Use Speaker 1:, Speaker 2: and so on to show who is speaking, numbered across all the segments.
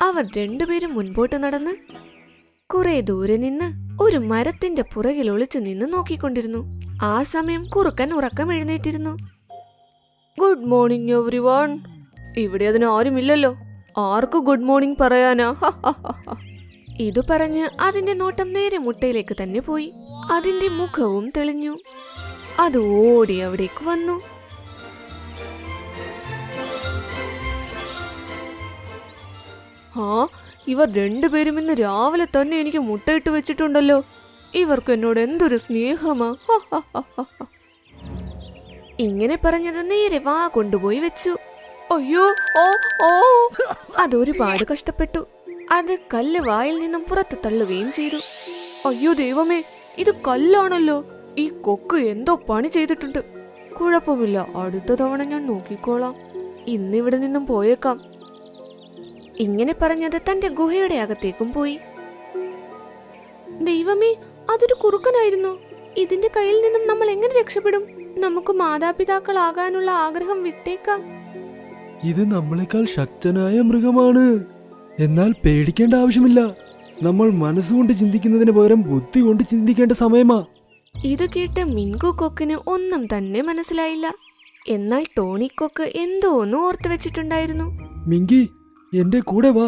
Speaker 1: അവർ രണ്ടുപേരും മുൻപോട്ട് നടന്ന് കുറെ ദൂരെ നിന്ന് ഒരു മരത്തിന്റെ പുറകിൽ ഒളിച്ചു നിന്ന് നോക്കിക്കൊണ്ടിരുന്നു. ആ സമയം കുറുക്കൻ ഉറക്കം എഴുന്നേറ്റിരുന്നു. Good morning everyone. ഇവിടെ അതിന് ആരുമില്ലല്ലോ, ആർക്ക് ഗുഡ് മോർണിംഗ് പറയാനാ? ഇതു പറഞ്ഞ് അതിന്റെ നോട്ടം നേരെ മുട്ടയിലേക്ക് തന്നെ പോയി. അതിന്റെ മുഖവും തെളിഞ്ഞു. അത് ഓടി അവിടേക്ക് വന്നു. ഇവർ രണ്ടുപേരും ഇന്ന് രാവിലെ തന്നെ എനിക്ക് മുട്ടയിട്ട് വെച്ചിട്ടുണ്ടല്ലോ. ഇവർക്ക് എന്നോട് എന്തൊരു സ്നേഹമാ. ഇങ്ങനെ പറഞ്ഞത് നേരെ വാ കൊണ്ടുപോയി വെച്ചു. അയ്യോ, ഓ ഓ അതൊരുപാട് കഷ്ടപ്പെട്ടു. അത് കല്ല് വായിൽ നിന്നും പുറത്ത് തള്ളുകയും ചെയ്തു. അയ്യോ ദൈവമേ, ഇത് കല്ലാണല്ലോ. ഈ കൊക്ക് എന്തോ പണി ചെയ്തിട്ടുണ്ട്. കുഴപ്പമില്ല, അടുത്ത തവണ ഞാൻ നോക്കിക്കോളാം. ഇന്നിവിടെ നിന്നും പോയേക്കാം. ഇങ്ങനെ പറഞ്ഞത് തന്റെ ഗുഹയുടെ അകത്തേക്കും പോയി. ദൈവമേ, അതൊരു കുറുക്കനായിരുന്നു. ഇതിന്റെ കയ്യിൽ നിന്നും നമ്മൾ എങ്ങനെ രക്ഷപ്പെടും? നമുക്ക് മാതാപിതാക്കളാകാനുള്ള ആഗ്രഹം വിട്ടേക്കാം.
Speaker 2: ഇത് നമ്മളെക്കാൾ ശക്തനായ മൃഗമാണ്. എന്നാൽ പേടിക്കേണ്ട ആവശ്യമില്ല. നമ്മൾ മനസ്സുകൊണ്ട് ചിന്തിക്കുന്നതിന് പകരം ബുദ്ധി കൊണ്ട് ചിന്തിക്കേണ്ട സമയമാ.
Speaker 1: ഇത് കേട്ട് മിൻകു കൊക്കിന് ഒന്നും തന്നെ മനസ്സിലായില്ല. എന്നാൽ ടോണി കൊക്ക് എന്തോ ഒന്ന് ഓർത്തു വെച്ചിട്ടുണ്ടായിരുന്നു.
Speaker 2: മിങ്കി, എന്റെ കൂടെ വാ.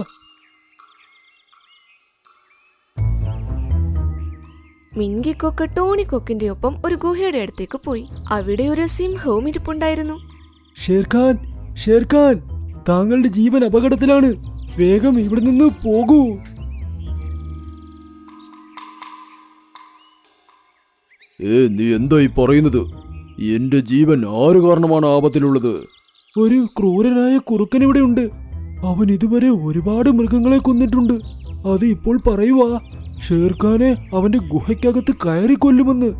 Speaker 1: മിൻകിക്കൊക്ക് ടോണിക്കൊക്കിന്റെ ഒപ്പം ഒരു ഗുഹയുടെ അടുത്തേക്ക് പോയി. അവിടെ ഒരു സിംഹവും ഇരിപ്പുണ്ടായിരുന്നു.
Speaker 2: ഷേർഖാൻ, ഷേർഖാൻ, താങ്കളുടെ ജീവൻ അപകടത്തിലാണ്. വേഗം ഇവിടെ നിന്ന് പോകൂ.
Speaker 3: നീ എന്തായി പറയുന്നത്? എന്റെ ജീവൻ ആര് കാരണമാണ് ആപത്തിലുള്ളത്?
Speaker 2: ഒരു ക്രൂരനായ കുറുക്കൻ ഇവിടെ ഉണ്ട്. അവൻ ഇതുവരെ ഒരുപാട് മൃഗങ്ങളെ കൊന്നിട്ടുണ്ട്. അത് ഇപ്പോൾ പറയുവാ ഷേർഖാനെ അവന്റെ ഗുഹയ്ക്കകത്ത് കയറി കൊല്ലുമെന്ന്.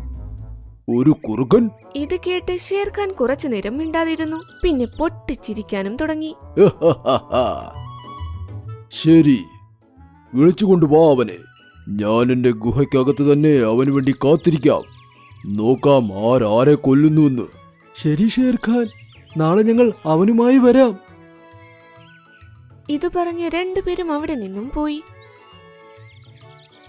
Speaker 3: ഒരു കുറുക്കൻ?
Speaker 1: ഇത് കേട്ട് ഷേർഖാൻ കുറച്ചു നേരം മിണ്ടാതിരുന്നു. പിന്നെ പൊട്ടിച്ചിരിക്കാനും തുടങ്ങി.
Speaker 3: ശരി, വിളിച്ചുകൊണ്ടുവാ അവനെ. ഞാൻ എന്റെ ഗുഹയ്ക്കകത്ത് തന്നെ അവന് വേണ്ടി കാത്തിരിക്കാം. നോക്കാം ആരെ കൊല്ലുന്നുവെന്ന്.
Speaker 2: ശരി ഷേർഖാൻ, നാളെ ഞങ്ങൾ അവനുമായി വരാം.
Speaker 1: ഇത് പറഞ്ഞ് രണ്ടുപേരും അവിടെ നിന്നും പോയി.